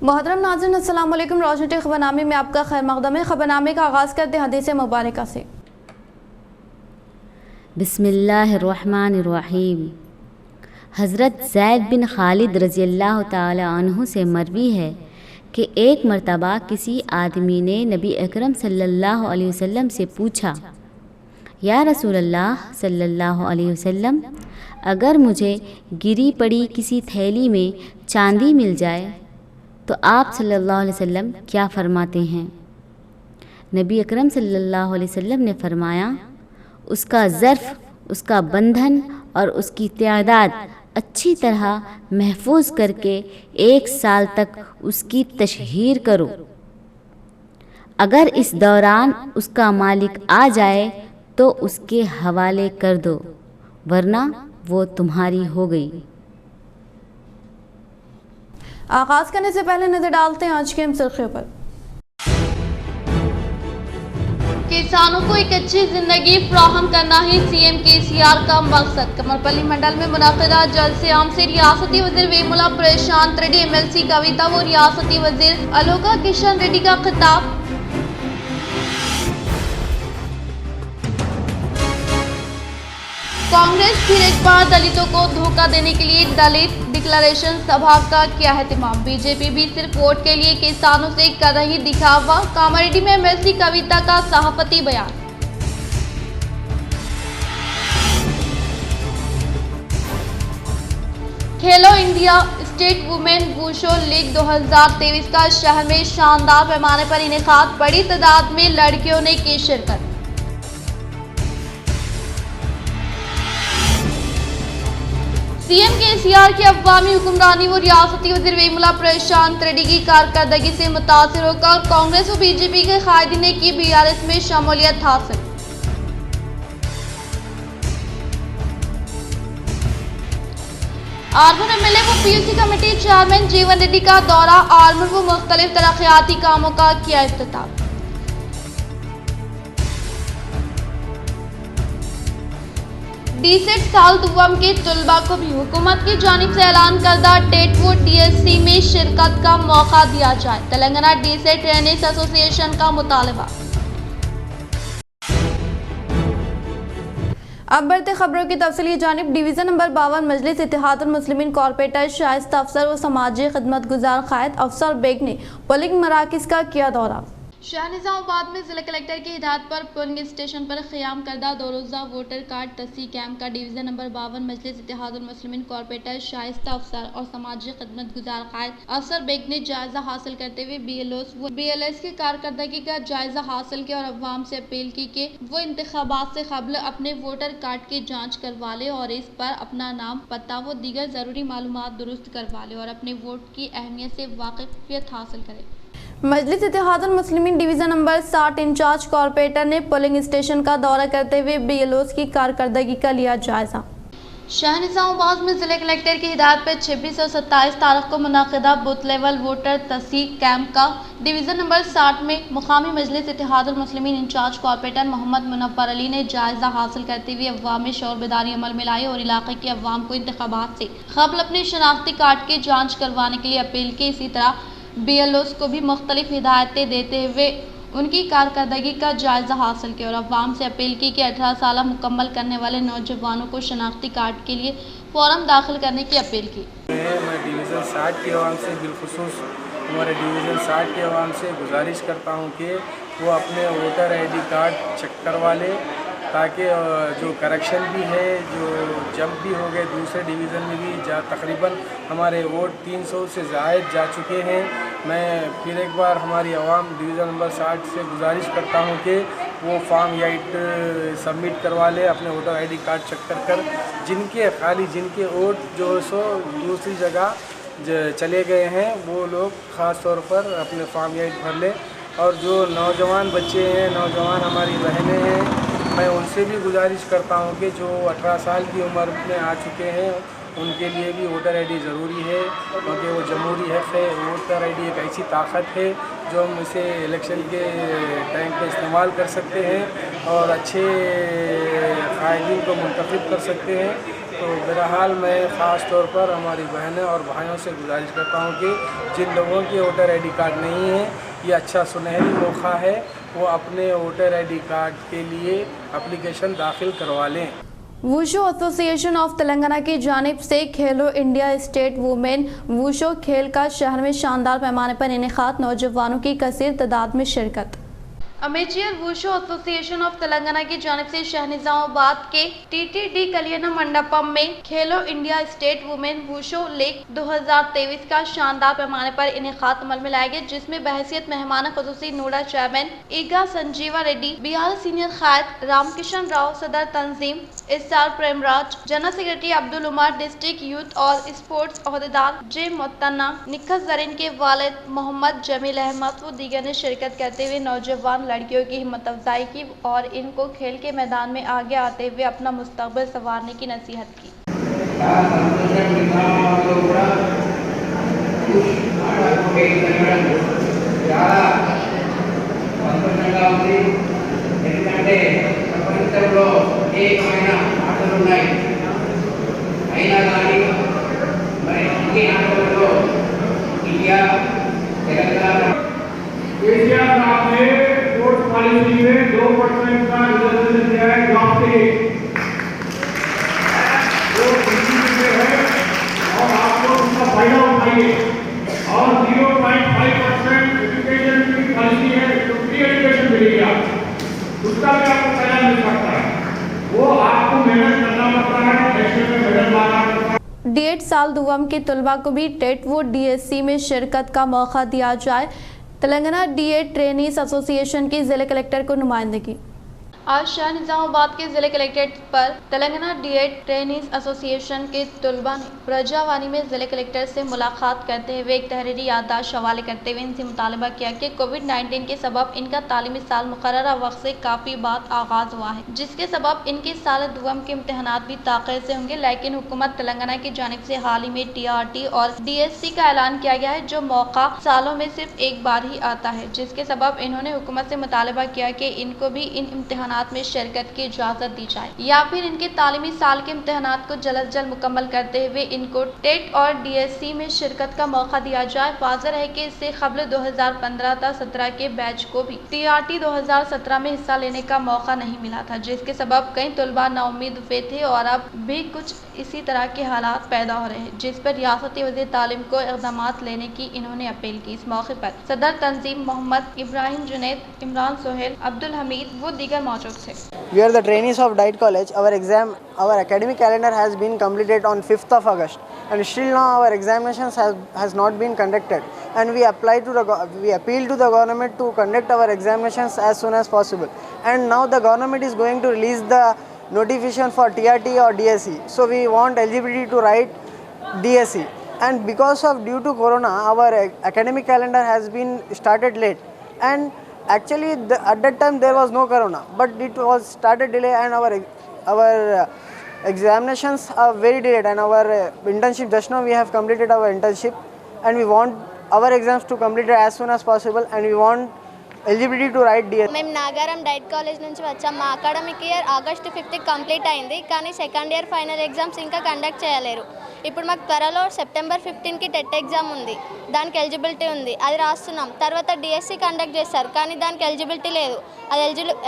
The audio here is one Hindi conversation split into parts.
मोहतरम नाज़रीन अस्सलाम वालेकुम। रोशनी खबरनामे में आपका खैर मक़दम है। खबरनामे का आगाज़ करते हैं हदीस मुबारक से। बिस्मिल्लाहिर्रहमानिर्रहीम। हज़रत ज़ैद बिन खालिद रज़ियल्लाहु ताला अन्हु से मरवी है कि एक मर्तबा किसी आदमी ने नबी अकरम सल्लल्लाहु अलैहि वसल्लम से पूछा, या रसूलल्लाह सल्लल्लाहु अलैहि वसल्लम, अगर मुझे गिरी पड़ी किसी थैली में चांदी मिल जाए तो आप सल्लल्लाहु अलैहि वसल्लम क्या फ़रमाते हैं? नबी अकरम सल्लल्लाहु अलैहि वसल्लम ने फ़रमाया, उसका ज़र्फ़, उसका बंधन और उसकी तादाद अच्छी तरह महफूज करके 1 साल तक उसकी तशहीर करो। अगर इस दौरान उसका मालिक आ जाए तो उसके हवाले कर दो, वरना वो तुम्हारी हो गई। आगाज़ करने से पहले नज़र डालते हैं आज के अहम सुर्खियों पर। किसानों को एक अच्छी जिंदगी फराहम करना ही सीएम केसीआर का मकसद। कमरपल्ली मंडल में मुनक़िदा जलसे आम से रियासती वज़ीर वेमुला प्रशांत रेड्डी, MLC कविता व रियासती वज़ीर अलोका किशन रेड्डी का खिताब। कांग्रेस फिर एक बार दलितों को धोखा देने के लिए दलित डिक्लेरेशन सभा का किया एहतमाम। बीजेपी भी सिर्फ वोट के लिए किसानों से कर रही दिखावा। कामारेड्डी में MLC कविता का सहाफती बयान। खेलो इंडिया स्टेट वुमेन वुशो लीग 2023 का शहर में शानदार पैमाने पर इनेकाद। बड़ी तादाद में लड़कियों ने की शिरकत। सीएम केसीआर की अवामी हुक्मरानी व रियासती वज़ीर वेमुला प्रशांत रेड्डी की कारकर्दगी से मुतासिर होकर कांग्रेस व बीजेपी के कायदीन ने की BRS में शमूलियत हासिल। आर्मर MLA व PUC कमेटी चेयरमैन जीवन रेड्डी का दौरा। आर्मर व मुख्तलिफ तरक्याती कामों का किया इफ्तिताह। DSET साल दुवम के तुलबा को भी हुकूमत की जानिब से ऐलान करदा टेट व DSC में शिरकत का मौका दिया जाए। तेलंगाना DSET ट्रेनर्स एसोसिएशन का मुतालबा। अब बढ़ते खबरों की तफसीली जानिब। डिवीज़न नंबर 52 मजलिस इत्तेहादुल मुस्लिमीन कॉर्पोरेटर शाइस्ता अफसर व समाजी खिदमत गुजार कायद अफसर बेग ने पोलिंग मराकज़ का किया दौरा। शाह निज़ामाबाद में जिला कलेक्टर की हिदायत पर पोलिंग स्टेशन पर क़याम करदा 2 रोज़ा वोटर कार्ड तस्दीक़ कैंप का डिवीज़न नंबर 52 मजलिस इत्तेहादुल मुस्लिमीन कॉर्पोरेटर शाइस्ता अफसर और समाजी खिदमत गुजार कायद अफसर बेग ने जायज़ा हासिल करते हुए BLOs व BLS की कारकर्दगी का जायज़ा हासिल किया और अवाम से अपील की कि वो इंतखाबात से कबल अपने वोटर कार्ड की जाँच करवा ले और इस पर अपना नाम, पता व दीगर ज़रूरी मालूमात दुरुस्त करवा ले और अपने वोट की अहमियत से वाकिफ़ियत हासिल करे। मजलिस Ittehadul Muslimeen division number 60 in charge corporator ने पोलिंग स्टेशन का दौरा करते हुए BLOs की कारकर्दगी का लिया जायजा। शाह निज़ामाबाद में जिले कलेक्टर की हिदायत पर 26 और 27 तारीख को मुनक़िदा बूथ लेवल वोटर तस्दीक़ कैंप का डिवीज़न नंबर 60 में मुकामी मजलिस इत्तेहादुल मुस्लिमीन इंचार्ज कॉर्पोरेटर मोहम्मद मुनव्वर अली ने जायज़ा हासिल करते हुए अवाम में शौर बेदारी अमल में लाई और इलाके के अवाम को इंतखाबात से कबल अपने शनाख्ती कार्ड की जाँच करवाने के लिए अपील की। इसी तरह BLOs को भी मुख्तलिफ हिदायतें देते हुए उनकी कारकर्दगी का जायज़ा हासिल किया और अवाम से अपील की कि 18 साल मुकम्मल करने वाले नौजवानों को शनाख्ती कार्ड के लिए फॉर्म दाखिल करने की अपील की। मैं डिवीज़न 60 के अवाम से बिलखुसूस हमारे डिवीज़न 60 के अवाम से गुजारिश करता हूँ कि वो अपने वोटर ID कार्ड चेक करवा ले, ताकि जो करेक्शन भी है, जो जंप भी हो गए दूसरे डिवीज़न में भी तकरीबन हमारे वोट 300 से ज़ायद जा चुके हैं। मैं फिर एक बार हमारी आवाम डिवीज़न नंबर 60 से गुजारिश करता हूं कि वो फॉर्म 8 सबमिट करवा ले अपने वोटर ID कार्ड चेक कर जिनके वोट जो सो दूसरी जगह चले गए हैं वो लोग ख़ास तौर पर अपने फॉर्म 8 भर ले। और जो नौजवान बच्चे हैं, नौजवान हमारी बहनें हैं, मैं उनसे भी गुजारिश करता हूं कि जो 18 साल की उम्र में आ चुके हैं उनके लिए भी वोटर ID ज़रूरी है, क्योंकि वो जमहूरी हक़ है। वोटर ID एक ऐसी ताकत है जो हम इसे इलेक्शन के टाइम पे इस्तेमाल कर सकते हैं और अच्छे कायदीन को मुंतखब कर सकते हैं। तो बहरहाल मैं ख़ास तौर पर हमारी बहनें और भाइयों से गुजारिश करता हूँ कि जिन लोगों के वोटर आईडी कार्ड नहीं है, ये अच्छा सुनहरी मौका है, वो अपने वोटर आईडी कार्ड के लिए एप्लीकेशन दाखिल करवा लें। वुशो एसोसिएशन ऑफ तेलंगाना की जानिब से खेलो इंडिया स्टेट वुमेन वुशो खेल का शहर में शानदार पैमाने पर इनेकाद, नौजवानों की कसीर तादाद में शिरकत। अमेचियर वुशो एसोसिएशन ऑफ तेलंगाना की जानिब से शहनिजामाबाद के टीटीडी कल्याण मंडपम में खेलो इंडिया स्टेट वुमेन वुशो लीग 2023 का शानदार पैमाने पर इनेकाद अमल में लाया गया, जिसमें बहैसियत मेहमान खुसूसी नोडा चेयरमैन ईगा संजीवा रेड्डी, बिहार सीनियर कायद रामकिशन राव, सदर तंजीम इस्सार Premraj, general secretary Abdul Umar, district youth और स्पोर्ट्स अहदेदार जे मुत्तना, निखत जरीन के वालिद मोहम्मद जमील अहमद व दीगर ने शिरकत करते हुए नौजवान लड़कियों की हिम्मत अफजाई की और इनको खेल के मैदान में आगे आते हुए अपना मुस्तकबिल संवारने की नसीहत की। पॉलिसी में 2% का रिजर्वेशन दिया है जॉब के लिए, वो है और आप लोग उसका फायदा उठाइए। और 0.5% एजुकेशन की पॉलिसी है, तो फ्री एजुकेशन मिलेगी आपको, उसका भी आपको फायदा मिल सकता है। वो आपको मेहनत करना पड़ता है, इलेक्शन में मेडल लाना पड़ता है। D.Ed साल दुआम के तलबा को भी टेट व DSC में शिरकत का मौका दिया जाए। तेलंगाना D.Ed ट्रेनीज एसोसिएशन की जिला कलेक्टर को नुमाइंदगी। आज शहर निजामाबाद के जिले कलेक्ट्रेट पर तेलंगाना D.Ed ट्रेनीज एसोसिएशन के तलबा ने प्रजावानी में जिले कलेक्टर से मुलाकात करते हुए एक तहरीरी याददाश्त हवाले करते हुए इनसे मुतालबा किया कि कोविड-19 के सबब इनका तालीमी साल मुकर्ररा वक्त से काफ़ी बाद आगाज़ हुआ है, जिसके सबब इनके साल दुआम के इम्तहानात भी ताख़ीर से होंगे। लेकिन हुकूमत तेलंगाना की जानिब से हाल ही में TRT और DSC का ऐलान किया गया है, जो मौका सालों में सिर्फ एक बार ही आता है, जिसके सबब इन्होंने हुकूमत से मुतालबा किया कि इनको भी इन इम्तहानात में शिरकत की इजाज़त दी जाए या फिर इनके तालीमी साल के इम्तहानात को जल्द जल्द मुकम्मल करते हुए इनको टेट और DSC में शिरकत का मौका दिया जाए। वाज़ेह है कि इससे क़ब्ल 2015-17 के बैच को भी TRT 2017 में हिस्सा लेने का मौका नहीं मिला था, जिसके सबब कई तलबा नाउम्मीद हुए थे और अब भी कुछ इसी तरह के हालात पैदा हो रहे हैं, जिस पर रियासती वज़ीर तालीम को इक़दामात लेने की इन्होंने अपील की। इस मौके पर सदर तंजीम मोहम्मद इब्राहिम जुनैद, इमरान सोहेल, अब्दुल हमीद व दीगर मौजूद थे। We are the trainees of D.Ed College. Our academic calendar has been completed on 5th of August, and still now our examinations has not been conducted. And we appeal to the government to conduct our examinations as soon as possible. And now the government is going to release the notification for TRT or DSC. So we want eligibility to write DSC. And because of due to Corona, our academic calendar has been started late. And actually, at that time there was no Corona, but it was started delay, and our examinations are very delayed, and our internship just now we have completed our internship, and we want our exams to complete as soon as possible, and we want eligibility to write DS. మేము నాగారం డైట్ కాలేజ్ నుంచి వచ్చాం. మా academic year August 5th complete అయింది, కానీ సెకండ్ ఇయర్ ఫైనల్ ఎగ్జామ్స్ ఇంకా కండక్ట్ చేయలేరు. ఇప్పుడు మాకు త్వరలో సెప్టెంబర్ 15కి టెట్ ఎగ్జామ్ ఉంది, దానికి ఎలిజిబిలిటీ ఉంది, అది రాస్తున్నాం. తర్వాత డిఎస్సి కండక్ట్ చేస్తారు, కానీ దానికి ఎలిజిబిలిటీ లేదు. అది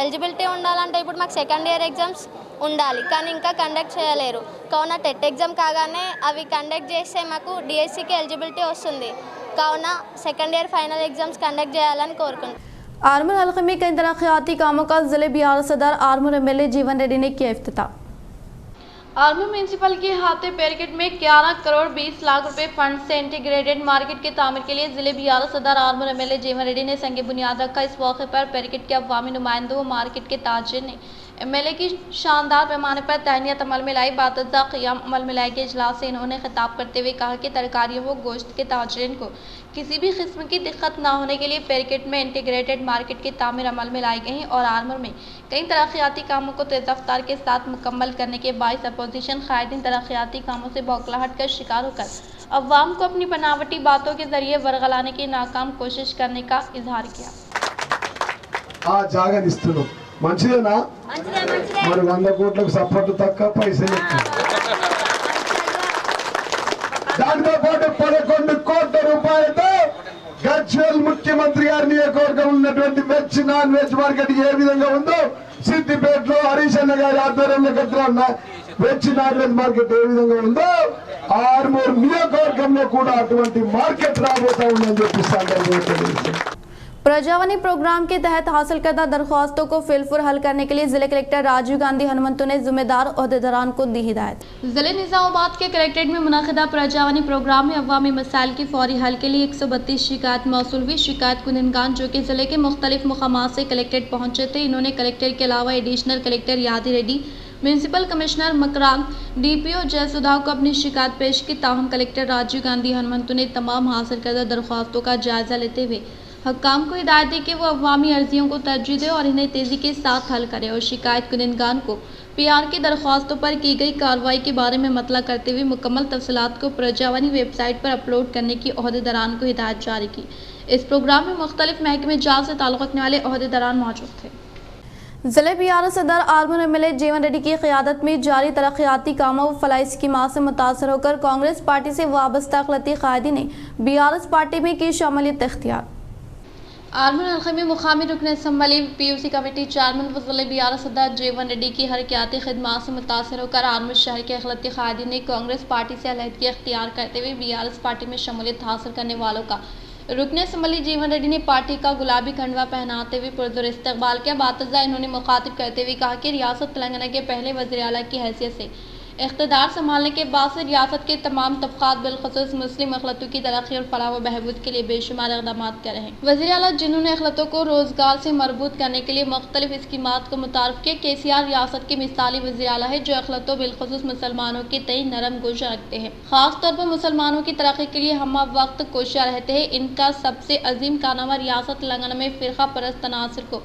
ఎలిజిబిలిటీ ఉండాలంటే ఇప్పుడు మాకు సెకండ్ ఇయర్ ఎగ్జామ్స్ ఉండాలి, కానీ ఇంకా కండక్ట్ చేయలేరు. కావున టెట్ ఎగ్జామ్ కాగానే అవి కండక్ట్ చేస్తే మాకు డిఎస్సికి ఎలిజిబిలిటీ వస్తుంది. కావున second year final exams conduct చేయాలని కోరుకుంటున్నాం. आर्मूर हल्के में कई तरक्याती कामों का जिले बिहार सदर आर्मूर MLA जीवन रेड्डी ने किया इफ्तिताह। आर्मूर म्यूनसिपल के हाथे पेरकेट में 11 करोड़ 20 लाख रुपए फंड से इंटीग्रेटेड मार्केट के तामीर के लिए जिले बिहार सदर आर्मूर MLA जीवन रेड्डी ने संग बुनियाद रखा। इस मौके पर पेरकेट के अवामी नुमाइंदों मार्केट के ताजिर ने MLA की शानदार पैमाने पर तहनीत अमल में लाई। बातज़ा क़ियाम अमल में लाई के इजलास से इन्होंने खिताब करते हुए कहा कि तरकारियों व गोश्त के ताजरीन को किसी भी किस्म की दिक्कत ना होने के लिए पेरकेट में इंटीग्रेटेड मार्केट की तामीर अमल में लाई गई और आर्मूर में कई तरक्याती कामों को तेज़ रफ्तार के साथ मुकम्मल करने के बाइस अपोजिशन कायदीन तरक्याती कामों से बौखलाहट का शिकार होकर अवाम को अपनी बनावटी बातों के जरिए वरगलाने की नाकाम कोशिश करने का इजहार किया। మంచిదేనా? మరి 100 కోట్లకు సపోర్ట్ తక్కువ పైసలు ఎక్కువ. దాంతో పాటు 11 కోట్ల రూపాయలతో గజ్వేల్ ముఖ్యమంత్రి గారి నియోజకవర్గం ఉన్నటువంటి వెజ్ నాన్ వెజ్ మార్కెట్ ఏ విధంగా ఉందో సిద్దిపేటలో హరీష్ అన్న గారి ఆధ్వర్యంలో కట్టిన వెజ్ నాన్ వెజ్ మార్కెట్ ఏ విధంగా ఉందో ఆర్మూర్ నియోజకవర్గంలో కూడా అటువంటి మార్కెట్ రాబోతా ఉందని చెప్పిస్తాను। प्रजावानी प्रोग्राम के तहत हासिल करदा दरख्वास्तों को फिलफुर हल करने के लिए जिले कलेक्टर राजीव गांधी हनुमंतु ने जिम्मेदार ओहदेदारान को दी हिदायत। जिले निजामाबाद के कलेक्ट्रेट में मुनाकिदा प्रजावानी प्रोग्राम में अवामी मसाइल की फौरी हल के लिए 132 शिकायत मौसूल हुई। शिकायत कुनिनगान जो कि जिले के मुख्तलिफ मुकामात से कलेक्ट्रेट पहुंचे थे, इन्होंने कलेक्टर के अलावा एडिशनल कलेक्टर यादी Reddy, municipal commissioner Markram, DPO Jayasudha को अपनी शिकायत पेश की। ताहम कलेक्टर राजीव गांधी हनुमंतु ने तमाम हासिल करदा दरख्वास्तों का जायजा लेते हुए हक्काम को हिदायत दी कि वो अवामी अर्जियों को तरजीह दे और इन्हें तेज़ी के साथ हल करे और शिकायत कुनिनगान को पीआर की दरख्वास्तों पर की गई कार्रवाई के बारे में मतला करते हुए मुकम्मल तफसीलात को प्रजावानी वेबसाइट पर अपलोड करने की ओहदेदारान को हिदायत जारी की। इस प्रोग्राम में मुख्तलिफ महकमे जात से ताल्लुक़ रखने वाले ओहदेदारान मौजूद थे। जिले बिहार सदर आर्मूर एमएलए जीवन रेड्डी की क़यादत में जारी तरक्याती कामों व फलाही स्कीमात से मुतासर होकर कांग्रेस पार्टी से वाबस्ता अखिलती कायदी ने बीआरएस पार्टी में की शमूलियत इख्तियार। आर्मूर हल्के में मुकामी रुकन असम्बली पीयूसी कमेटी चेयरमैन वज़ीर बिहार सदर जीवन रेड्डी की हरकियाती खिदमात से मुतासर होकर आर्मूर शहर के अखिलती कायदी ने कांग्रेस पार्टी से अलहदगी इख्तियार करते हुए बीआरएस पार्टी में शमूलियत हासिल करने वालों का रुकन असम्बली जीवन रेड्डी ने पार्टी का गुलाबी खंडवा पहनाते हुए पुरजोर इस्तकबाल किया। बातज़ा इन्होंने मुखातिब करते हुए कहा कि रियासत तेलंगाना के पहले वज़ीर आला की हैसियत से इक़्तिदार संभालने के बाद से रियासत के तमाम तबक़ात बिलख़ुसूस मुस्लिम अखलतों की तरक्की और फलाह व बहबूद के लिए बेशुमार इक़दाम कर रहे हैं। वज़ीर आला जिन्होंने अखलतों को रोज़गार से मरबूत करने के लिए मुख्तलिफ स्कीमात को मुतारफ़ किया। केसीआर रियासत के मिसाली वज़ीर आला है जो अखलतों बिलख़ुसूस मुसलमानों के तय नरम गोश रखते हैं, ख़ास तौर पर मुसलमानों की तरक्की के लिए हम वक्त कोशिश रहते हैं। इनका सबसे अजीम कारनामा रियासत तेलंगाना में फ़िरका परस्त तनासुर को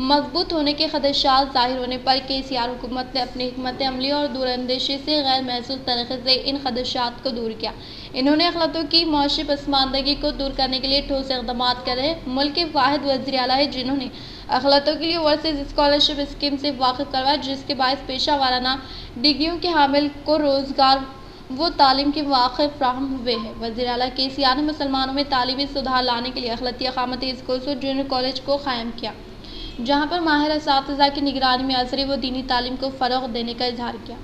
मजबूत होने के खदशात ज़ाहिर होने पर केसीआर हुकूमत ने अपनी हिकमत अमली और दूरअंदेशी से गैर महसूस तरीके से इन खदशात को दूर किया। इन्होंने अखलतों की मौशी पसमानदगी को दूर करने के लिए ठोस इक़दाम कर रहे हैं। मुल्क के वाहिद वज़ीर आला है जिन्होंने अखलतों के लिए ओवरसीज़ स्कॉलरशिप स्कीम से वाकिफ़ करवाया, जिसके बायस पेशा वाराना डिग्रियों के हामिल को रोज़गार वो तालीम के वाक़ फ्राहम हुए हैं। वज़ीर आला केसीआर ने मुसलमानों में तालीमी सुधार लाने के लिए अखलती अक़ामती स्कूल्स और जूनियर कॉलेज को क़ायम किया, जहाँ पर माहिर असातिज़ा की निगरानी में असरी व दीनी तालीम को फ़रोग़ देने का इजहार किया।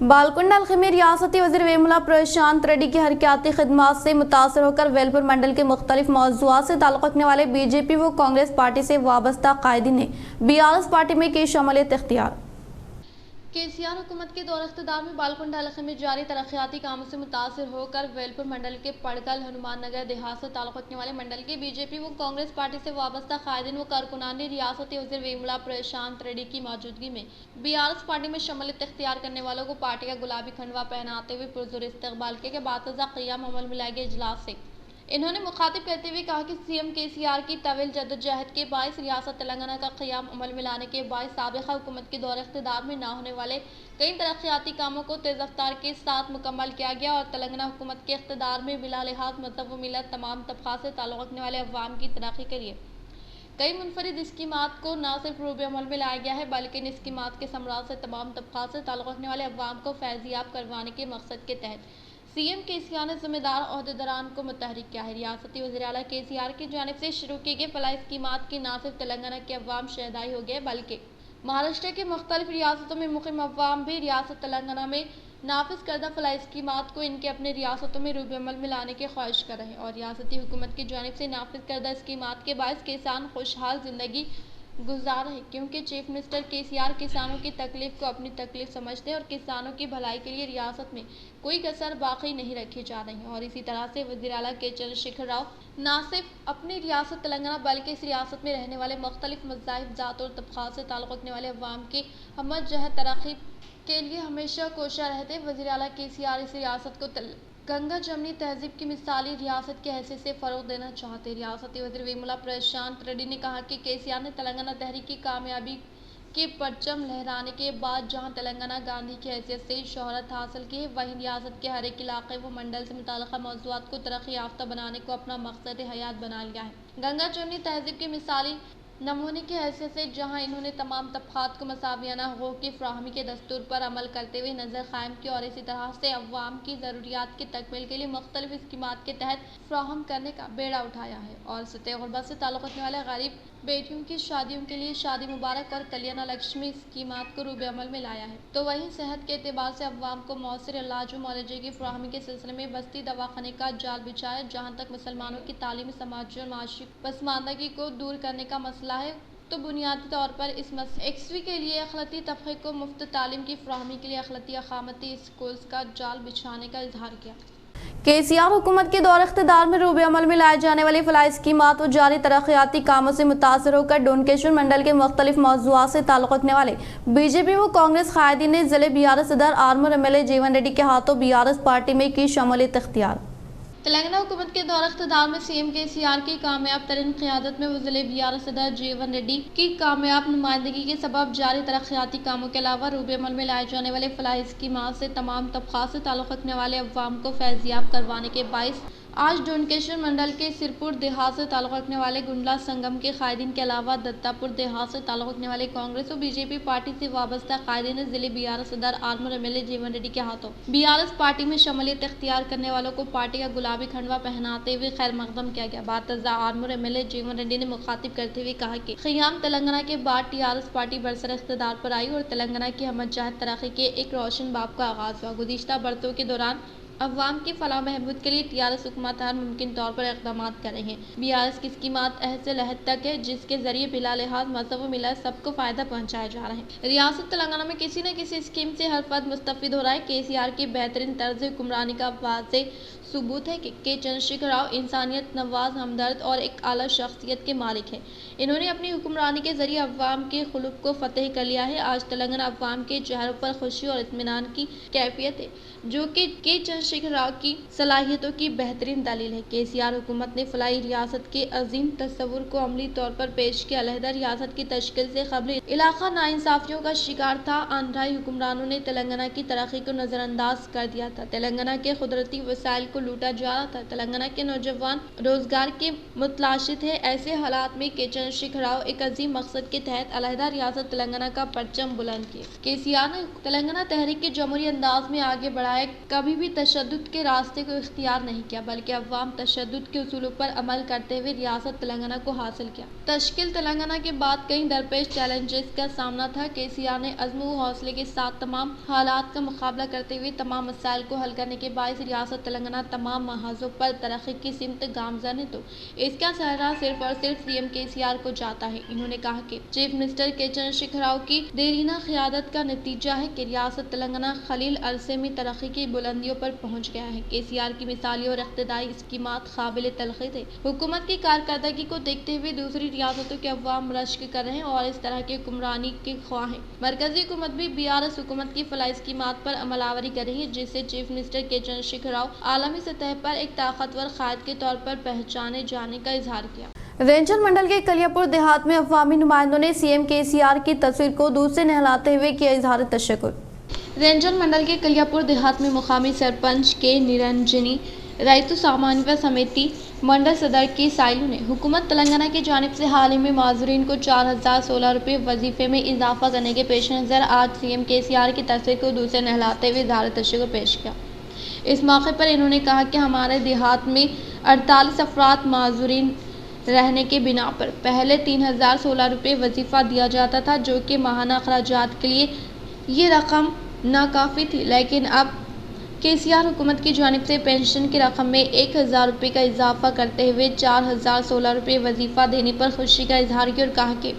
बालकुंड हल्के में रियासती वज़ीर वेमुला प्रशांत रेड्डी की हरकियाती खिदमात से मुतासर होकर वेलपुर मंडल के मुख्तलिफ मौज़ूआत से ताल्लुक़ रखने वाले बीजेपी व कांग्रेस पार्टी से वाबस्ता कायदी ने बीआरएस पार्टी में की शमूलियत इख्तियार। केसीआर हुकूमत के दौर इख्तिदार में बालकुंड हल्के में जारी तरक्याती कामों से मुतासर होकर वेलपुर मंडल के पड़कल हनुमान नगर देहात से ताल्लुक़ रखने वाले मंडल के बीजेपी व कांग्रेस पार्टी से वाबस्ता कायदीन व कारकुनान ने रियासती वज़ीर वेमुला प्रशांत रेड्डी की मौजूदगी में बीआरएस पार्टी में शमूलियत इख्तियार करने वालों को पार्टी का गुलाबी खंडवा पहनाते हुए पुरजोर इस्तकबाल किया कि बातज़ा क़ियाम अमल में लाए गए इजलास से इन्होंने मुखातिब करते हुए कहा कि सीएम केसीआर की तवील जद्दोजहद के बायस रियासत तेलंगाना का क़याम अमल में लाने के बायस साबिक़ा हुकूमत के दौर इख्तिदार में ना होने वाले कई तरक्याती कामों को तेज़ रफ्तार के साथ मुकम्मल किया गया और तेलंगाना हुकूमत के इख्तिदार में बिला लिहाज मज़हब व मिलत तमाम तबक़ात से ताल्लुक़ रखने वाले अवाम की तरक्की के लिए कई मुनफरिद स्कीमात को न सिर्फ रूब अमल में लाया गया है बल्कि इन स्कीमात के समरात से तमाम तबक़ात से ताल्लुक़ रखने वाले अवाम को फैज़याब करवाने के मकसद के तहत सीएम केसीआर ने जिम्मेदार ओहदेदारान को मुतहरिक किया है। रियासती वज़ीर आला केसीआर की जानिब से शुरू की गई फलाही स्कीमात की न सिर्फ तेलंगाना के अवाम शहदाई हो गए बल्कि महाराष्ट्र के मुख्तलिफ रियासतों में मुक़ीम अवाम भी रियासत तेलंगाना में नाफिज करदा फलाही स्कीमात को इनके अपने रियासतों में रूब अमल में लाने की ख्वाहिश कर रहे हैं और रियासती हुकूमत की जानिब से नाफिज करदा स्कीमात के बायस किसान खुशहाल ज़िंदगी गुजार रहे, क्योंकि चीफ मिनिस्टर केसीआर किसानों की तकलीफ को अपनी तकलीफ समझते हैं और किसानों की भलाई के लिए रियासत में कोई कसर बाकी नहीं रखी जा रही है। और इसी तरह से वज़ीर आला के चंद्रशेखर राव न सिर्फ अपनी रियासत तेलंगाना बल्कि इस रियासत में रहने वाले मुख्तलिफ मज़ाहिब ज़ात और तबक़ात से ताल्लुक़ रखने वाले अवाम की हमत जहत तरक्की के लिए हमेशा कोशिश रहते। वज़ीर आला केसीआर इस रियासत को गंगा जमनी तहजीब की मिसाली रियासत की हैसियत से फ़रोग़ देना चाहते। रियासती वज़ीर वेमुला प्रशांत रेड्डी ने कहा कि केसीआर ने तेलंगाना तहरीक की कामयाबी के परचम लहराने के बाद जहां तेलंगाना गांधी की हैसियत से शोहरत हासिल की है, वहीं रियासत के हर एक इलाके व मंडल से मुताल्लिक़ा मौज़ूआत को तरक्की याफ्ता बनाने को अपना मकसद हयात बना लिया है। गंगा जमनी तहजीब की मिसाली नमूने की हैसियत से, जहां इन्होंने तमाम तबक़ात को मसावियाना हक़ूक़ की फ़राहमी के दस्तूर पर अमल करते हुए नज़र क़ायम की और इसी तरह से अवाम की ज़रूरियात की तकमील के लिए मुख्तलिफ़ स्कीमात के तहत फ़राहम करने का बेड़ा उठाया है और सतह ग़ुरबत से ताल्लुक़ रखने वाले गरीब बेटियों की शादियों के लिए शादी मुबारक और कल्याण लक्ष्मी स्कीमात को रूबे अमल में लाया है। तो वहीं सेहत के एतबार से अवाम को मौसर इलाज व मुआलजे की फ़राहमी के सिलसिले में बस्ती दवाखाने का जाल बिछाया, जहाँ तक मुसलमानों की तालीमी, समाजी और माशी पसमानदगी को दूर करने का मसला है तो बुनियादी तौर पर इस एक्सवी के लिए अखलती तबके को मुफ्त तालीम की फ़राहमी के लिए अखलती अखामती स्कूल्स का जाल बिछाने का इजहार किया। केसीआर हुकूमत के दौर इख्तिदार में रूबे अमल में लाए जाने वाली फलाही स्कीमात व जारी तरक्याती कामों से मुतासर होकर डोनकेश्वर मंडल के मुख्तलिफ मौज़ूआत से ताल्लुक़ रखने वाले बीजेपी व कांग्रेस कायदीन ने ज़िले BRS सदर आर्मर MLA जीवन रेड्डी के हाथों BRS पार्टी में की शमूलियत इख्तियार। तेलंगाना हुकूमत के दौर इख्तिदार में CM KCR की कामयाब तरीन क़यादत में ज़िले BRS सदर जीवन रेड्डी की कामयाब नुमाइंदगी के सबब जारी तरक्याती कामों के अलावा रूबे अमल में लाए जाने वाले फलाही स्कीमात से तमाम तबक़ात से ताल्लुक़ रखने वाले अवाम को फैज़याब करवाने के बाइस आज डोनकेश्वर मंडल के सिरपुर देहात से ताल्लुक़ रखने वाले गुंडला संगम के कायदीन के अलावा दत्तापुर देहात से ताल्लुक़ रखने वाले कांग्रेस और BJP पार्टी से वाबस्ता कायदीन ने ज़िले BRS सदर आर्मर MLA जीवन रेड्डी के हाथों BRS पार्टी में शमूलियत इख्तियार करने वालों को पार्टी का गुलाबी खंडवा पहनाते हुए खैर मकदम किया गया। बातज़ा आर्मर MLA जीवन रेड्डी ने मुखातिब करते हुए कहा कि क़याम तेलंगाना के बाद TRS पार्टी बरसर इख्तिदार पर आई और तेलंगाना की हमत जहत तरक्की के एक रोशन बाब का आगाज़ हुआ। गुज़िश्ता बरसों के दौरान अवाम की फलाह महबूद के लिए TRS हुकूमत हर मुमकिन तौर पर इक़दाम कर रहे हैं। BRS की स्कीमात अहद से लहद तक है, जिसके जरिए बिला लिहाज मजहब व मिलत सबको फ़ायदा पहुँचाया जा रहा है। रियासत तेलंगाना में किसी न किसी स्कीम से हर फर्द मुस्तफ़िद हो रहा है। KCR की बेहतरीन तर्ज हुक्मरानी का वाज़ेह सबूत है कि के चंद्रशेखर राव इंसानियत नवाज, हमदर्द और एक आला शख्सियत के मालिक हैं। इन्होंने अपनी हुक्मरानी के जरिए अवाम के खुलूब को फतेह कर लिया है। आज तेलंगाना अवाम के चेहरों पर खुशी और इत्मीनान की कैफियत है, जो कि के चंद्रशेखर राव की सलाहियतों की बेहतरीन दलील है। KCR हुकूमत ने फलाही रियासत के अजीम तस्वुर को अमली तौर पर पेश किया। अलहदा रियासत की तश्कील से कबल इलाका नाइंसाफियों का शिकार था। आंध्राई हुक्मरानों ने तेलंगाना की तरक्की को नज़रअंदाज कर दिया था। तेलंगाना के कुदरती वसाइल को लूटा जा रहा था। तेलंगाना के नौजवान रोजगार के मुतलाशित है। ऐसे हालात में के चंद्रशेखर राव एक अजीम मकसद के तहत अलहदा रियासत तेलंगाना का परचम बुलंद किया। KCR ने तेलंगाना तहरीक के जमहूरी अंदाज में आगे बढ़ाए, कभी भी तशद्दुद के रास्ते को इख्तियार नहीं किया, बल्कि अवाम तशद्दुद के उसूलों पर अमल करते हुए रियासत तेलंगाना को हासिल किया। तश्कील तेलंगाना के बाद कई दरपेश चैलेंजेस का सामना था। KCR ने अज़्म व हौसले के साथ तमाम हालात का मुकाबला करते हुए तमाम मसाइल को हल करने के बायस रियासत तेलंगाना तमाम महाजों पर तरक्की की सिमत गामज़न है, तो इसका सहरा सिर्फ और सिर्फ CM KCR को जाता है। इन्होंने कहा कि चीफ मिनिस्टर के चंद्रशेखर राव की देरीना क़यादत का नतीजा है कि रियासत तेलंगाना खलील अरसे में तरक्की की बुलंदियों पर पहुँच गया है। KCR की मिसाली और इक़्तिदाई स्कीमात काबिल तलख़ीद है। हुकूमत की कारकर्दगी को देखते हुए दूसरी रियासतों के अवाम रश्क कर रहे हैं और इस तरह की हुक्मरानी के ख्वाह हैं। मरकजी हुकूमत भी BRS हुकूमत की फलाही स्कीमात पर अमलावरी कर रही है, जिससे चीफ मिनिस्टर के चंद्रशेखर राव आलमी सतह पर एक ताकतवर क़ायद के तौर पर पहचाने जाने का इजहार किया। रेंजर मंडल के कलियापुर देहात में अवामी नुमाइंदों ने CM KCR की तस्वीर को दूध से नहलाते हुए किया इजहार तशक्कुर। रेंजर मंडल के कलियापुर देहात में मुकामी सरपंच के निरंजनी रैतु सामान्य समिति मंडल सदर की साइलू ने हुकूमत तेलंगाना की जानिब से हाल ही में माजूरीन को 4016 रुपये वजीफे में इजाफा करने के पेश नज़र आज CM KCR की तस्वीर को दूध से नहलाते हुए इजहार तशक्कुर पेश किया। इस मौके पर इन्होंने कहा कि हमारे देहात में 48 अफराद माजूरीन रहने के बिना पर पहले 3016 रुपये वजीफ़ा दिया जाता था, जो कि माहाना अखराजात के लिए ये रकम नाकाफ़ी थी। लेकिन अब KCR हुकूमत की जानिब से पेंशन की रकम में 1000 रुपये का इजाफा करते हुए 4016 रुपये वजीफ़ा देने पर खुशी का इजहार किया और कहा कि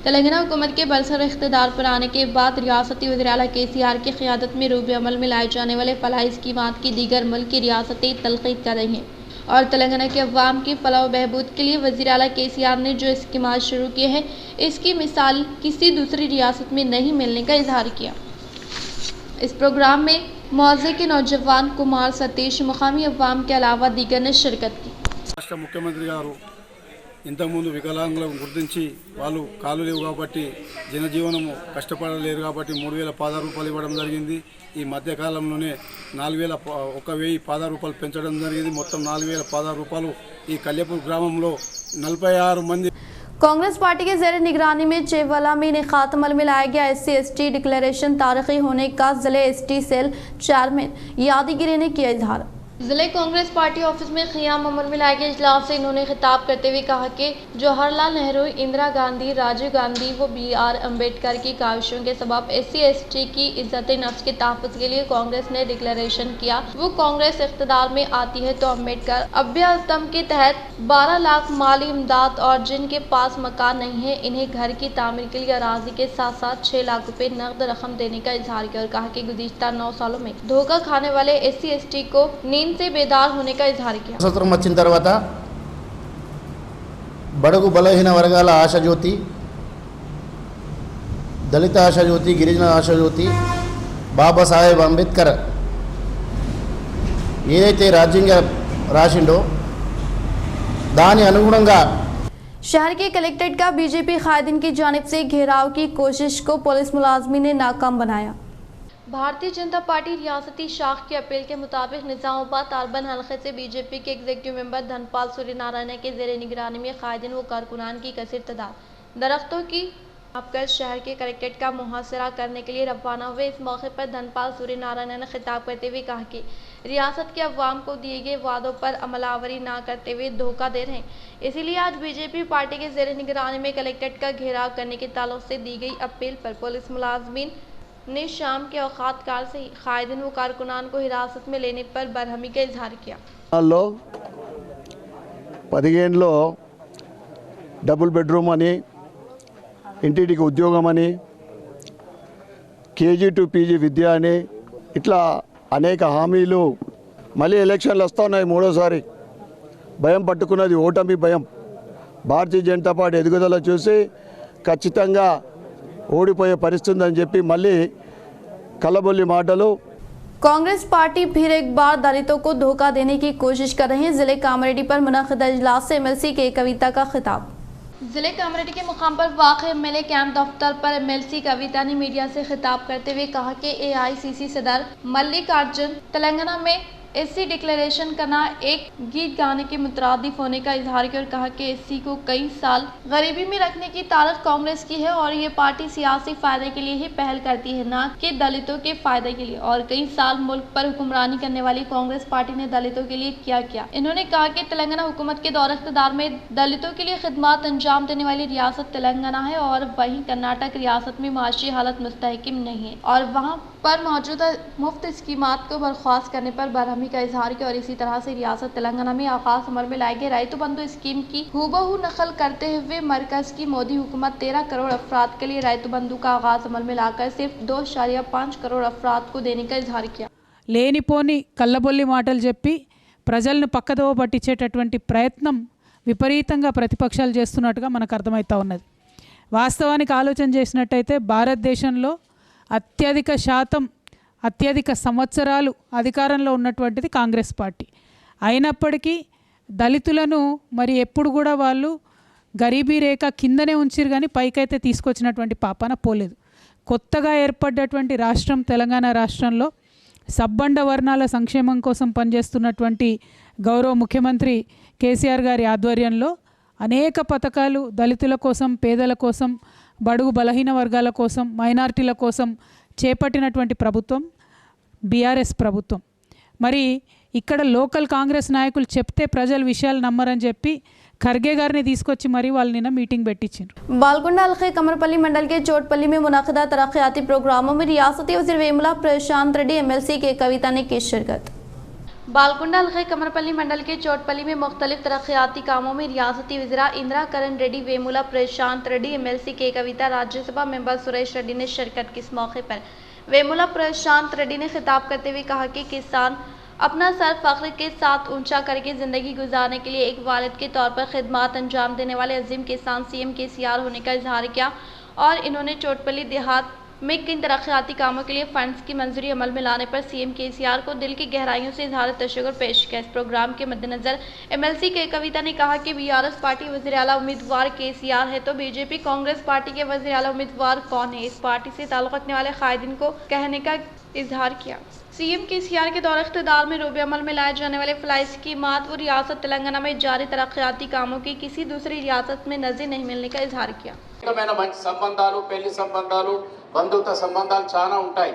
तेलंगाना हुकूमत के बरसर इख्तिदार पर आने के बाद रियासती वज़ीर आला KCR की क़यादत में रूबे अमल में लाए जाने वाले फलाही स्कीमात की दीगर मुल्क की रियासतें तलक़ीद कर रही हैं और तेलंगाना के अवाम की फलाह व बहबूद के लिए वज़ीर आला KCR ने जो स्कीमात शुरू किए हैं, इसकी मिसाल किसी दूसरी रियासत में नहीं मिलने का इजहार किया। इस प्रोग्राम में मौज़े के नौजवान कुमार सतीश, मुकामी अवाम के अलावा दीगर ने शिरकत की। राष्ट्र मुख्यमंत्री गारू ఇంతకుముందు వికలాంగులను గుర్తించి వాళ్ళు కాలు లేవు కాబట్టి జనజీవనము కష్టపడలేరు కాబట్టి 3000 16 రూపాయలు ఇవ్వడం జరిగింది। ఈ మధ్యకాలంలోనే 1000 16 రూపాయలు పెంచడం జరిగింది। మొత్తం 4000 16 రూపాయలు ఈ కల్యపూర్ గ్రామంలో 46 మంది कांग्रेस पार्टी के ज़ेर निगरानी में चेवला में इनेकात अमल में लाया गया SC/ST डिक्लेरेशन तारीखी होने का जिले ST सेल चेयरमैन यादगिरी ने किया इजहार। जिले कांग्रेस पार्टी ऑफिस में क़ियाम अमल में लाए गए इजलास से इन्होंने खिताब करते हुए कहा कि जवाहरलाल नेहरू, इंदिरा गांधी, राजीव गांधी व BR अम्बेडकर की काविशों के सबब SC/ST की इज्जत नफ्स के तहफ़्फ़ुज़ के लिए कांग्रेस ने डिक्लेरेशन किया। वो कांग्रेस इक़्तिदार में आती है तो अम्बेडकर अभ्यासतम के तहत 12 लाख माली इमदाद और जिनके पास मकान नहीं है इन्हें घर की तामीर के लिए अराजी के साथ साथ 6 लाख रुपए नकद रकम देने का इजहार किया और कहा कि गुज़िश्ता 9 सालों में धोखा खाने वाले SC/ST को नींद से बेदार होने का इजहार किया। స్వతంత్రం వచ్చిన తర్వాత బడుగు బలహీన వర్గాల ఆశజ్యోతి, దళిత ఆశజ్యోతి, గిరిజన ఆశజ్యోతి బాబాసాహెబ్ అంబేద్కర్ ఏదైతే రాజ్యాంగం రాసిండో దాని అనుగుణంగా शहर के कलेक्ट्रेट का बीजेपी कायदीन की जानिब से घेराव की कोशिश को पुलिस मुलाजमीन ने नाकाम बनाया। भारतीय जनता पार्टी रियासती शाख की अपील के मुताबिक निजामाबाद तारबन हल्के से बीजेपी के एग्जीक्यूटिव मेंबर धनपाल सूर्यनारायण के जेर निगरानी में कायदीन व कारकुनान की कसीर तादाद दरख्तों की आपकर शहर के कलेक्ट्रेट का मुहासरा करने के लिए रवाना हुए। इस मौके पर धनपाल सूर्यनारायण ने खिताब करते हुए कहा कि रियासत के अवाम को दिए गए वादों पर अमलावरी ना करते हुए धोखा दे रहे हैं, इसीलिए आज बीजेपी पार्टी के जेर निगरानी में कलेक्ट्रेट का घेराव करने के ताल्लुक से दी गई अपील पर पुलिस मुलाजमीन ने शाम के औकात कार से ही कायदीन व कारकुनान को हिरासत में लेने पर बरहमी का इजहार किया। 15 डबल बेडरूम అని ఇంటికి ఉద్యోగం అని KG to PG విద్య అని ఇట్లా అనేక హామీలు మళ్ళీ ఎలక్షన్లు వస్తున్నాయి మూడోసారి భయం పట్టుకున్నది ఓటమి భయం భారతీయ జనతా పార్టీ ఎదుగుదల చూసి ఖచ్చితంగా ఓడిపోయే పరిస్థితి ఉందని చెప్పి మళ్ళీ కల్లబొల్లి మాటలు। कांग्रेस पार्टी फिर एक बार दलितों को धोखा देने की कोशिश कर रही है। जिले कामरेड्डी पर मुनक़िद इजलास से MLC के कविता का खिताब। जिले कामरेड्डी के मुकाम पर वाक़ MLA कैंप दफ्तर पर MLC कविता ने मीडिया से खिताब करते हुए कहा कि AICC सदर मल्लिकार्जुन तेलंगाना में SC डिक्लेरेशन करना एक गीत गाने के मुतरादिफ होने का इजहार किया और कहा कि SC को कई साल गरीबी में रखने की तारीख कांग्रेस की है और ये पार्टी सियासी फायदे के लिए ही पहल करती है, ना कि दलितों के फायदे के लिए। और कई साल मुल्क पर हुक्मरानी करने वाली कांग्रेस पार्टी ने दलितों के लिए क्या किया। इन्होंने कहा कि तेलंगाना हुकूमत के दौर इख्तिदार में दलितों के लिए खिदमत अंजाम देने वाली रियासत तेलंगाना है और वहीं कर्नाटक रियासत में माशी हालत मुस्तहकिम नहीं है और वहाँ पर मौजूदा मुफ्त स्कीमात को बर्खास्त करने पर बरहमी का इजहार किया। और इसी तरह से रियासत तेलंगाना में आगाज अमल में लाए गए राइतु बंधु स्कीम की हूबहू नकल करते हुए मरकज की मोदी हुकूमत 13 करोड़ अफराद के लिए राइतु बंधु का आगाज अमल में लाकर सिर्फ 2.5 करोड़ अफराद को देने का इजहार किया। లేనిపోని కల్లబొల్లి మాటలు చెప్పి ప్రజలను పక్కదోవ పట్టించేటటువంటి ప్రయత్నం విపరీతంగా ప్రతిపక్షాలు చేస్తున్నట్టుగా మనకు అర్థమవుతా ఉన్నది। వాస్తవానికి ఆలోచన చేసినట్టయితే భారతదేశంలో అత్యధిక సంవత్సరాలు అధికారంలో ఉన్నటువంటిది కాంగ్రెస్ పార్టీ అయినప్పటికీ దళితులను మరి ఎప్పుడు కూడా వాళ్ళు గరీబీ రేఖ కిందనే ఉంచిరు కానీ పైకైతే తీసుకొచ్చినటువంటి పాపాన పోలేదు। కొత్తగా ఏర్పడ్డటువంటి రాష్ట్రం తెలంగాణ రాష్ట్రంలో సబ్బండ వర్ణాల సంక్షేమం కోసం పనిచేస్తున్నటువంటి గౌరవ ముఖ్యమంత్రి కేసీఆర్ గారి ఆధ్వర్యంలో అనేక పథకాలు దళితుల కోసం, పేదల కోసం, బడుగు బలహీన వర్గాల కోసం, మైనారిటీల కోసం చేపట్టినటువంటి ప్రభుత్వం బీఆర్ఎస్ ప్రభుత్వం। మరి ఇక్కడ లోకల్ కాంగ్రెస్ నాయకులు చెప్తే ప్రజలు విషయాలు నమ్మరని చెప్పి खरगे गार ने తీసుకొచ్చి మరి వాళ్ళు నిన్న మీటింగ్ పెట్టించారు। बालकुंडा हल्के कमरपल्ली मंडल के चोटपल्ली में मुनाकिदा तरक्याती प्रोग्रामों में रियासती वज़ीर वेमुला प्रशांत रेड्डी MLC के कविता ने की शिरकत। बालकुंडा हल्के कमरपल्ली मंडल के चोटपल्ली में मुख्तलिफ तरक्याती कामों में रियासती वज़ीरा इंदिरा करण रेड्डी वेमुला प्रशांत रेड्डी MLC के कविता राज्यसभा मेंबर सुरेश रेड्डी ने शिरकत की। इस मौके पर वेमुला प्रशांत रेड्डी ने खिताब करते हुए कहा कि किसान अपना सर फख्र के साथ ऊंचा करके ज़िंदगी गुजारने के लिए एक वालिद के तौर पर खिदमत अंजाम देने वाले अजीम किसान CM KCR होने का इजहार किया। और इन्होंने चोटपल्ली देहात में किन तरक्याती कामों के लिए फंड्स की मंजूरी अमल में लाने पर CM KCR को दिल की गहराइयों से इजहार तशक्कुर पेश किया। इस प्रोग्राम के मद्देनजर MLC के कविता ने कहा कि BRS पार्टी वज़ीर आला उम्मीदवार KCR है तो BJP कांग्रेस पार्टी के वज़ीर आला उम्मीदवार कौन है। इस पार्टी से ताल्लुक़ रखने वाले कायदीन को कहने का इजहार किया। सीएम केसीआर के दौरे इख्तिदार में रूबे अमल में लाए जाने वाले फ्लाई स्कीमात व रियासत तेलंगाना में जारी तरक्याती कामों की किसी दूसरी रियासत में नज़ीर नहीं मिलने का इजहार किया। మంచి సంబంధాలు పెళ్లి సంబంధాలు బంధుత్వ సంబంధాలు చాలా ఉంటాయి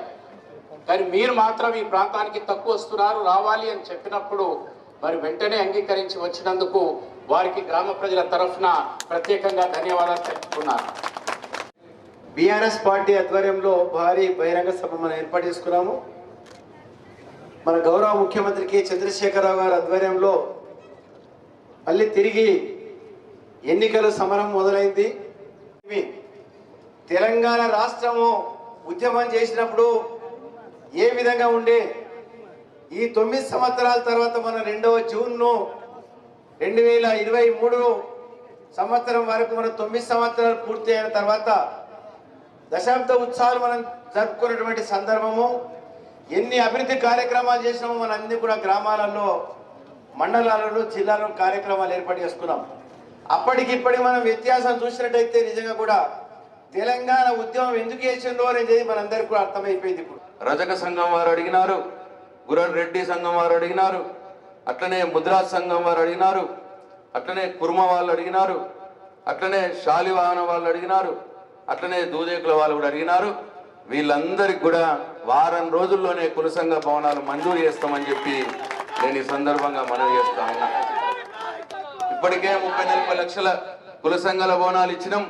కానీ మీరు మాత్రం ఈ ప్రాంతానికి తక్కువ వస్తున్నారు రావాలి అని చెప్పినప్పుడు మరి వెంటనే అంగీకరించి వచ్చినందుకు వారికి గ్రామ ప్రజల తరఫున ప్రత్యేకంగా ధన్యవాదాలు తెలుపుతున్నాను। బీఆర్ఎస్ పార్టీ ఆధ్వర్యంలో భారీ బహిరంగ సభ మనం ఏర్పాటు చేసుకున్నాము। మన గౌరవ ముఖ్యమంత్రి కె చంద్రశేఖరరావు గారి ఆధ్వర్యంలో మళ్ళీ తిరిగి ఎన్నికల సమరం మొదలైంది। తెలంగాణ రాష్ట్రము ఉద్యమం చేసినప్పుడు ఏ విధంగా ఉండే ఈ 9 సంవత్సరాల తర్వాత మన 2వ జూన్ను 2023 సంవత్సరం వరకు మన 9 సంవత్సరాలు పూర్తి అయిన తర్వాత దశాబ్ద ఉత్సవాలు మనం జరుపుకున్నటువంటి సందర్భము ఎన్ని అభివృద్ధి కార్యక్రమాలు చేసినామో మన అన్ని కూడా గ్రామాలలో మండలాలలో జిల్లాలో కార్యక్రమాలు ఏర్పాటు చేసుకున్నాం। అప్పటికిప్పటికి మనం వ్యత్యాసం చూసినట్టయితే నిజంగా కూడా తెలంగాణ ఉద్యమం ఎందుకు చేసిందో అనేది మనందరికీ కూడా అర్థమైపోయింది। ఇప్పుడు రజక సంఘం వారు అడిగినారు, గురన్ రెడ్డి సంఘం వారు అడిగినారు, అట్లనే ముద్రాజ్ సంఘం వారు అడిగినారు, అట్లనే కుర్మ వాళ్ళు అడిగినారు, అట్లనే శాలివాహన వాళ్ళు అడిగినారు, అట్లనే దూదేకుల వాళ్ళు కూడా అడిగినారు। వీళ్ళందరికీ కూడా వారం రోజుల్లోనే కుల సంఘ భవనాలు మంజూరు చేస్తామని చెప్పి నేను ఈ సందర్భంగా మనవి చేస్తా ఉన్నా। ఇప్పటికే 30-40 లక్షల కుల సంఘాల భవనాలు ఇచ్చినాం,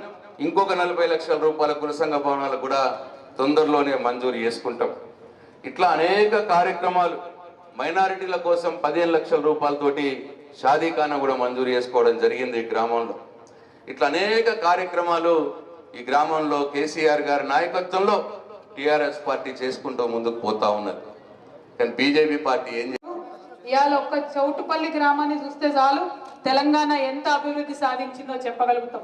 ఇంకొక 40 లక్షల రూపాయల కుల సంఘ భవనాలు కూడా తొందరలోనే మంజూరు చేసుకుంటాం। ఇట్లా అనేక కార్యక్రమాలు మైనారిటీల కోసం 15 లక్షల రూపాయలతోటి షాదీఖానా కూడా మంజూరు చేసుకోవడం జరిగింది ఈ గ్రామంలో। ఇట్లా అనేక కార్యక్రమాలు ఈ గ్రామంలో కేసీఆర్ గారి నాయకత్వంలో టీఆర్ఎస్ పార్టీ చేసుకుంటూ ముందుకు పోతా ఉన్నది। కానీ బీజేపీ పార్టీ ఏం ఇవాళ ఒక్క చౌటుపల్లి గ్రామాన్ని చూస్తే చాలు తెలంగాణ ఎంత అభివృద్ధి సాధించిందో చెప్పగలుగుతాం।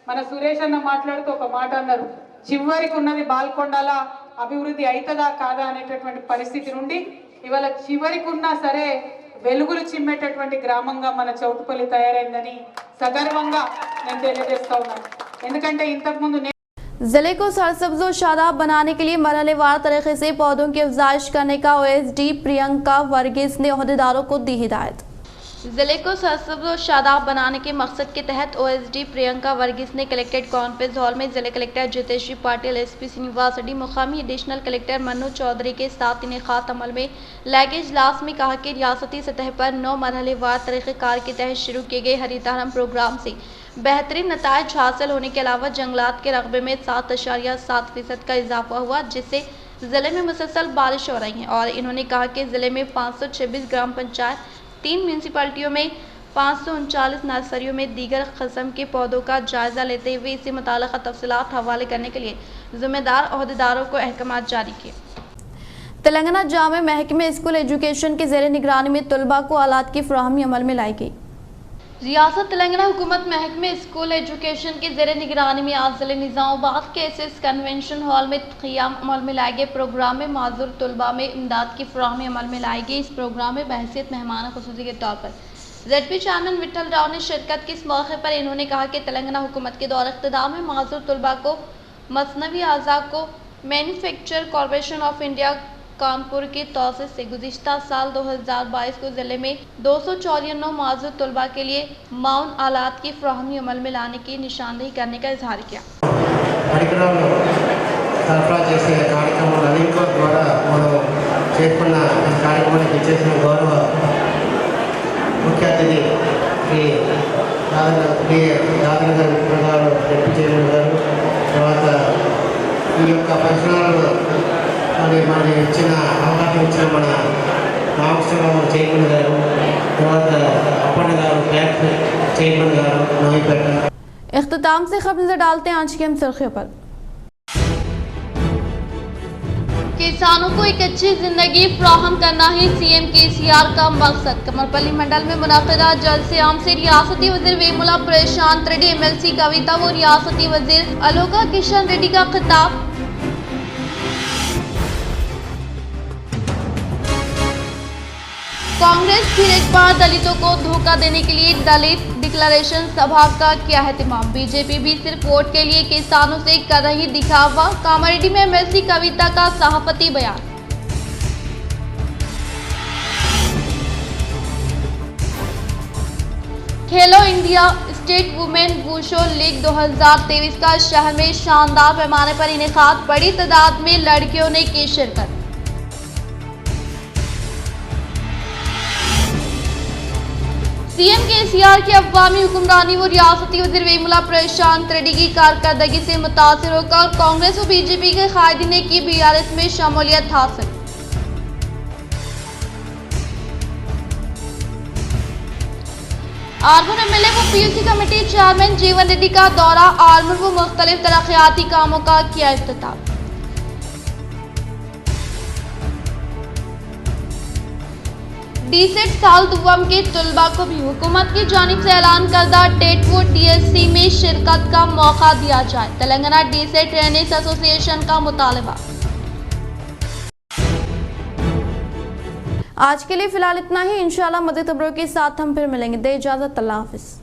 మన సురేష్ అన్న మాట్లాడుతూ ఒక మాట అన్నారు, చివరికి ఉన్నది బాల్కొండల అభివృద్ధి అవుతుందా కాదా అనేటటువంటి పరిస్థితి నుండి ఇవాళ చివరికి ఉన్నా సరే వెలుగులు చిమ్మేటటువంటి గ్రామంగా మన చౌటుపల్లి తయారైందని సగర్వంగా నేను తెలియజేస్తా ఉన్నాను। ఎందుకంటే ఇంతకుముందు जिले को सरसब्ज और शादाब बनाने के लिए मरहलेवार तरीके से पौधों की अफजाइश करने का ओएसडी प्रियंका वर्गीस ने ओहदेदारों को दी हिदायत। जिले को सरसब्ज और शादाब बनाने के मकसद के तहत ओएसडी प्रियंका वर्गीस ने कलेक्ट्रेट कॉन्फ्रेंस हॉल में जिले कलेक्टर जितेश्री पाटिल, एसपी श्रीनिवास रेड्डी, मुकामी एडिशनल कलेक्टर मनु चौधरी के साथ इनेकात अमल में लगे इजलास में कहा कि रियासती सतह पर 9 मरहलेवार तरीक़ेकार के तहत शुरू किए गए हरितहारम प्रोग्राम से बेहतरीन नताइज हासिल होने के अलावा जंगलात के रकबे में 7.7% का इजाफा हुआ, जिससे ज़िले में मुसलसल बारिश हो रही है। और इन्होंने कहा कि ज़िले में 526 ग्राम पंचायत, 3 म्यूनसिपैलिटियों में 539 नर्सरियों में दीगर किस्म के पौधों का जायज़ा लेते हुए इससे मुताल्लिक़ तफसीलात हवाले करने के लिए ज़िम्मेदार अहदेदारों को अहकामात जारी किए। तेलंगाना जामे महकमे स्कूल एजुकेशन के ज़ेरे निगरानी में तलबा को आलात की फराहमी अमल में लाई गई। रियासत तेलंगाना हुकूमत महकमे स्कूल एजुकेशन के ज़ेरे निगरानी में आज ज़िले निज़ामाबाद के एसएस कन्वेंशन हॉल में क़ियाम अमल में लाए गए प्रोग्राम में माजूर तलबा में इमदाद की फराहमी अमल में लाई गई। इस प्रोग्राम में बहसीत मेहमान खुसूसी के तौर पर ZP चेयरमैन विठल राव ने शिरकत की। इस मौके पर इन्होंने कहा कि तेलंगाना हुकूमत के दौर इक़्तिदार में माजूर तलबा को मसनवी आज़ा को manufacture corporation of India Kanpur के तौसीस से गुज़िश्ता साल 2022 को ज़िले में 294 माजूर तलबा के लिए माउन आलात की फराहमी अमल में लाने की निशानदेही करने का इजहार किया। సరఫరా చేసే కార్యక్రమాలు అన్నింటి ద్వారా మనం చేసుకున్న కార్యక్రమానికి ఇచ్చేసిన గౌరవ ముఖ్య అతిథి శ్రీ రాజేంద్ర గారు డిప్యూటీ చైర్మన్ గారు, తర్వాత ఈ యొక్క పరిశ్రమలు మన ఇచ్చిన అవకాశం ఇచ్చిన మన రామకృష్ణరావు చైర్మన్ గారు, తర్వాత అప్పన్న గారు బ్యాంక్ చైర్మన్ గారు నవీపేట। इख्तिताम से खबर नजर डालते हैं आज की हम सुर्खियों पर। किसानों को एक अच्छी जिंदगी फराहम करना ही सीएम केसीआर का मकसद। कमरपल्ली मंडल में मुनाकिदा जलसे आम से रियासती वजीर वेमुला प्रशांत रेड्डी, MLC कविता व रियासती वजीर अलोका किशन रेड्डी का खिताब। कांग्रेस फिर एक बार दलितों को धोखा देने के लिए दलित डिक्लेरेशन सभा का किया एहतमाम। बीजेपी भी सिर्फ वोट के लिए किसानों से कर रही दिखावा। कामारेड्डी में MLC कविता का सभापति बयान। खेलो इंडिया स्टेट वुमेन वुशो लीग 2023 का शहर में शानदार पैमाने पर इनेकाद, बड़ी तादाद में लड़कियों ने की शिरकत। सीएम केसीआर की अवामी हुक्मरानी व रियासती वज़ीर वेमुला प्रशांत रेड्डी की कारकर्दगी से मुतासिर होकर कांग्रेस और बीजेपी के कायदीन ने की बीआरएस में शमूलियत हासिल। आर्मूर एमएलए व पीयूसी कमेटी चेयरमैन जीवन रेड्डी का दौरा, आर्मूर व मुख्तलिफ तरक्याती कामों का किया इफ्तिताह। डीसेट साल दुवम के तुलबा को भी हुकूमत की जानिब से ऐलान करदा टेट व डीएससी में शिरकत का मौका दिया जाए, तेलंगाना डीसेट ट्रेनर्स एसोसिएशन का मुतालबा। आज के लिए फिलहाल इतना ही। इंशाल्लाह मज़ीद खबरों के साथ हम फिर मिलेंगे। दे इजाज़त, अल्लाह हाफिज़।